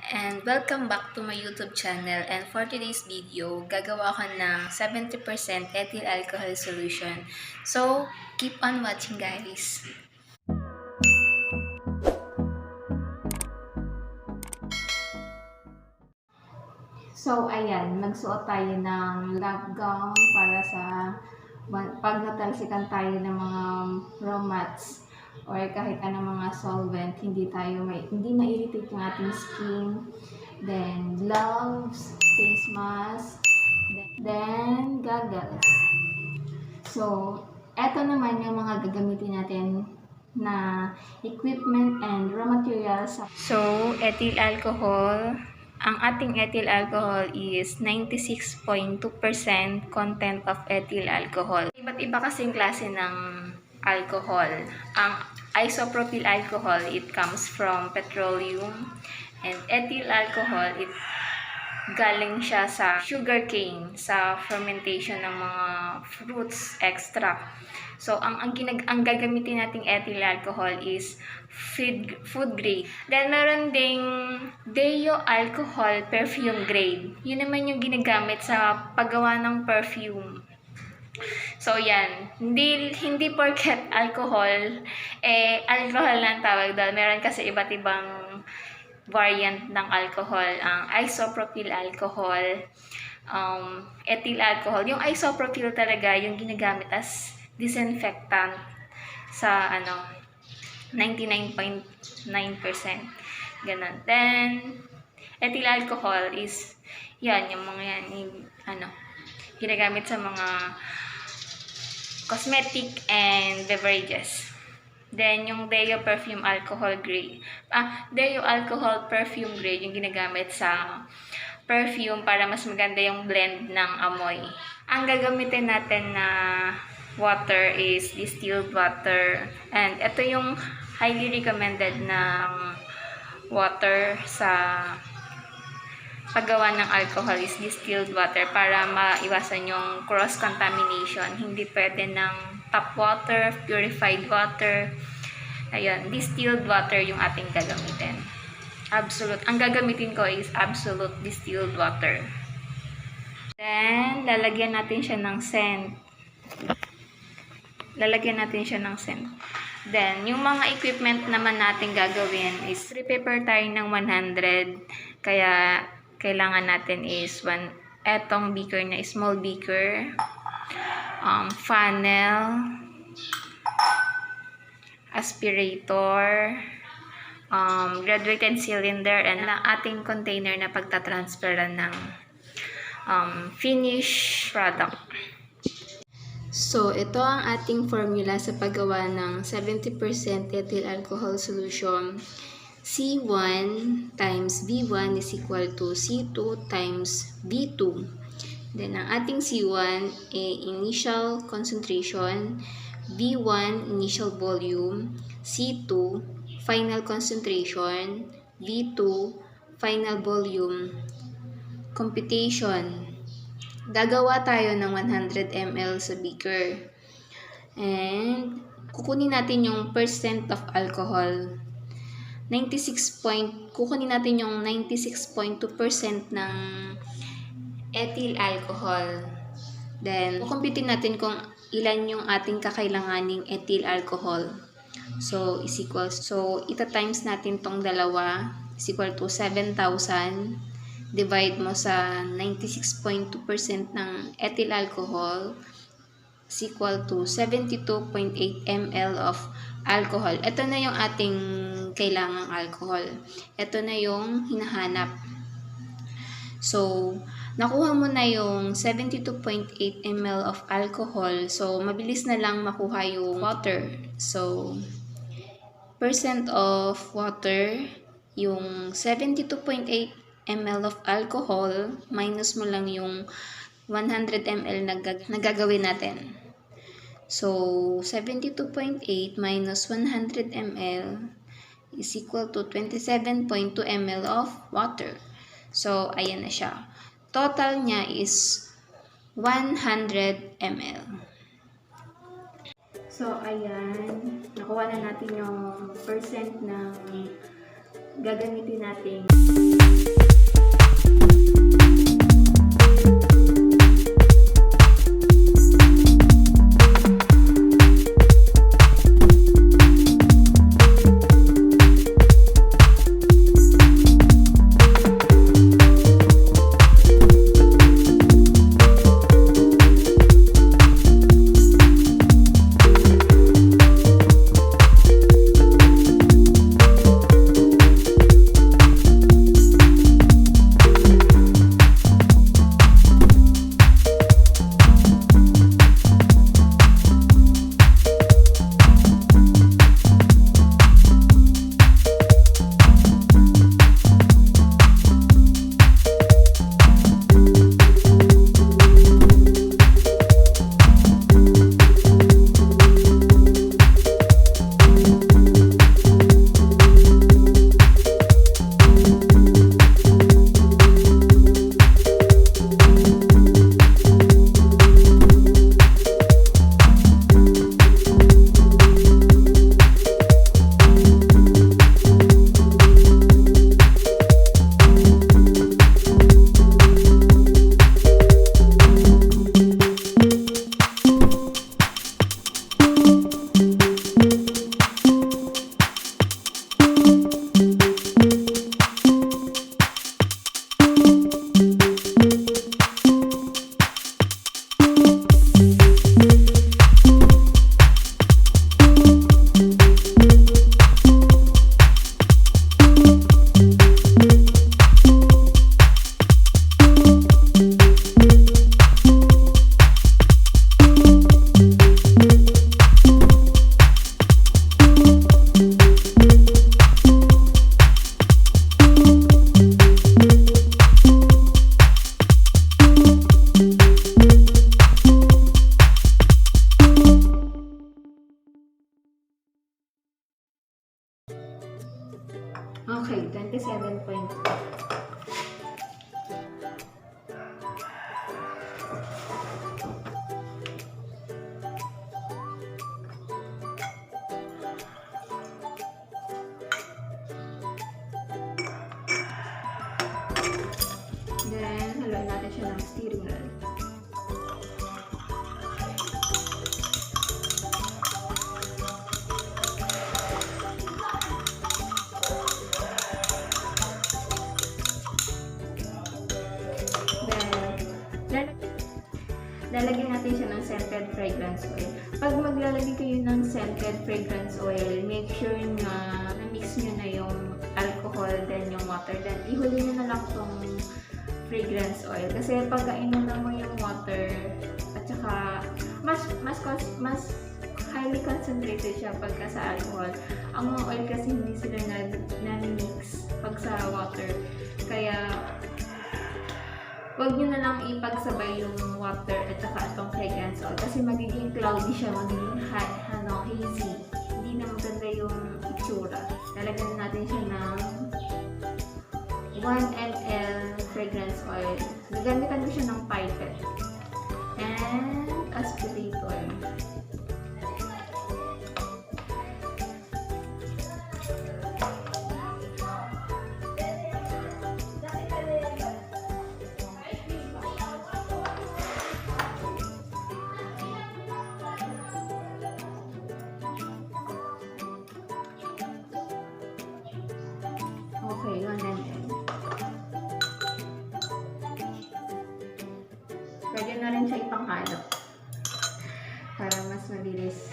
And welcome back to my YouTube channel, and for today's video, gagawa ko ng 70% ethyl alcohol solution. So, keep on watching guys! So, ayan, nagsuot tayo ng lab gown para sa pag natalsikan tayo ng mga raw mats or kahit anong mga solvent, hindi ma-irritate yung ating skin. Then, gloves, face mask, then goggles. So, eto naman yung mga gagamitin natin na equipment and raw materials. So, ethyl alcohol. Ang ating ethyl alcohol is 96.2% content of ethyl alcohol. Iba't iba kasing klase ng alcohol. Ang isopropyl alcohol, it comes from petroleum. And ethyl alcohol, it galing siya sa sugarcane, sa fermentation ng mga fruits extract. So, ang gagamitin nating ethyl alcohol is food grade. Then, meron ding deo alcohol perfume grade. Yun naman yung ginagamit sa paggawa ng perfume. So, yan. Hindi porket alcohol, alcohol lang tawag doon. Meron kasi iba't ibang variant ng alcohol. Ang isopropyl alcohol, ethyl alcohol. Yung isopropyl talaga, yung ginagamit as disinfectant sa 99.9%. Ganun. Then, ethyl alcohol is, yan, yung mga yan, ginagamit sa mga cosmetic and beverages. Then, yung Deo perfume alcohol grade. Deo alcohol perfume grade, yung ginagamit sa perfume para mas maganda yung blend ng amoy. Ang gagamitin natin na water is distilled water. And ito yung highly recommended ng water sa paggawa ng alcohol is distilled water para maiwasan yung cross-contamination. Hindi pwede ng tap water, purified water. Ayun, distilled water yung ating gagamitin. Absolute. Ang gagamitin ko is absolute distilled water. Then, lalagyan natin siya ng scent. Then, yung mga equipment naman natin gagawin is prepare tayo ng 100. Kaya, kailangan natin is etong beaker na small beaker, funnel, aspirator, graduated cylinder, and ang ating container na pagtatransferan ng finished product. So, ito ang ating formula sa paggawa ng 70% ethyl alcohol solution. C1 times V1 is equal to C2 times V2. Then, ang ating C1 initial concentration, V1 initial volume, C2 final concentration, V2 final volume. Computation. Gagawa tayo ng 100 ml sa beaker. And kukunin natin yung percent of alcohol. Kukunin natin yung 96.2% ng ethyl alcohol. Then, kukumpitin natin kung ilan yung ating kakailanganing ethyl alcohol. So, ita-times natin tong dalawa is equal to 7,000. Divide mo sa 96.2% ng ethyl alcohol is equal to 72.8 ml of alcohol. Ito na yung ating kailangang alcohol. Ito na yung hinahanap. So, nakuha mo na yung 72.8 ml of alcohol. So, mabilis na lang makuha yung water. So, percent of water, yung 72.8 ml of alcohol, minus mo lang yung 100 ml na gagawin natin. So, 72.8 minus 100 ml is equal to 27.2 ml of water. So, ayan na siya. Total niya is 100 ml. So, ayan. Nakuha na natin yung percent ng gagamitin natin. Okay, 27.2. Then, haluin natin siya ng steering wheel. Lalagyan natin siya ng scented fragrance oil. Pag maglalagay kayo ng scented fragrance oil, make sure na na-mix nyo na yung alcohol, then yung water, then ihuli nyo na lang tong fragrance oil. Kasi pag inunan mo yung water, at saka mas highly concentrated siya pagka sa alcohol. Ang mga oil kasi hindi sila na-mix pag sa water. Kaya huwag nyo na lang ipagsabay yung water at saka itong fragrance oil kasi magiging cloudy siya, magiging hazy. Hindi na maganda yung itsura. Lalagyan natin siya ng 1 ml fragrance oil. Gagamitan ko siya ng pipette and aspirator. Okay, 1 ml. Pwede na rin siya ipanghalo para mas mabilis,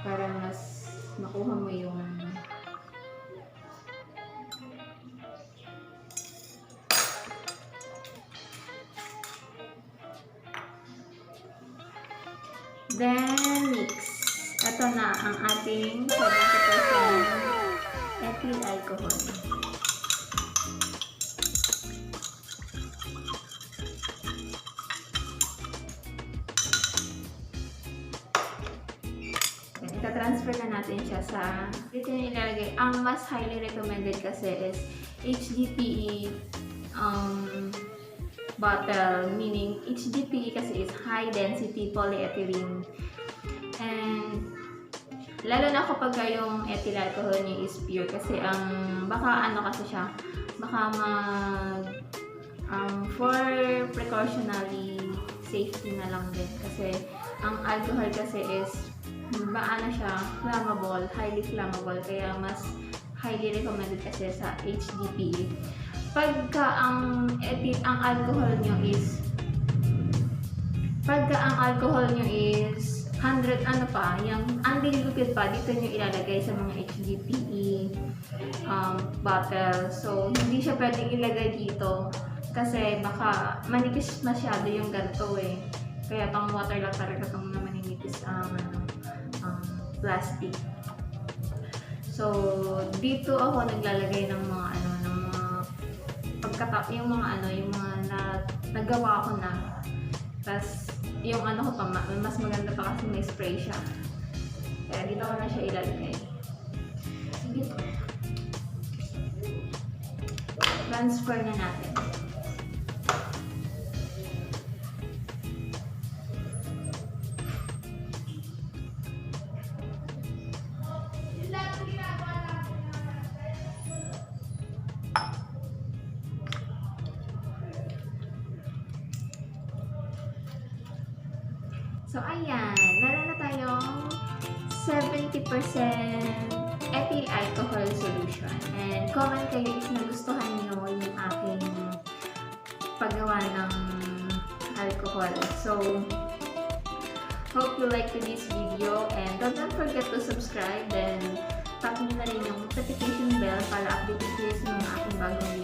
para mas makuha mo yung then mix. Ito na ang ating 70% ethyl alcohol. Ita-transfer na natin siya sa dito yung ilalagay. Ang mas highly recommended kasi is HDPE bottle, meaning HDPE kasi is high density polyethylene, and Lalo na kapag yung ethyl alcohol niya is pure kasi baka ano kasi siya, baka for precautionary safety na lang din kasi ang alcohol kasi is ano siya, flammable, highly flammable, kaya mas highly recommended kasi sa HDPE. Pagka ang alcohol nyo is 100 yung undiluted pa, dito nyo ilalagay sa mga HDPE bottle. So, hindi siya pwedeng ilagay dito kasi baka manipis masyado yung ganito eh. Kaya pang water lang talaga itong maninipis plastic. So, dito ako naglalagay ng mga yung mga nagawa ko na. Tapos, yung ko pa, mas maganda pa kasi may spray siya. Kaya dito ko na siya ilalagay. Sige to. Transfer na natin. So, ayan. Meron na tayong 70% ethyl alcohol solution. And comment kayo if nagustuhan nyo yung aking paggawa ng alcohol. So, hope you liked this video and don't forget to subscribe and tap nyo na rin yung notification bell para updated kayo sa mga aking bagong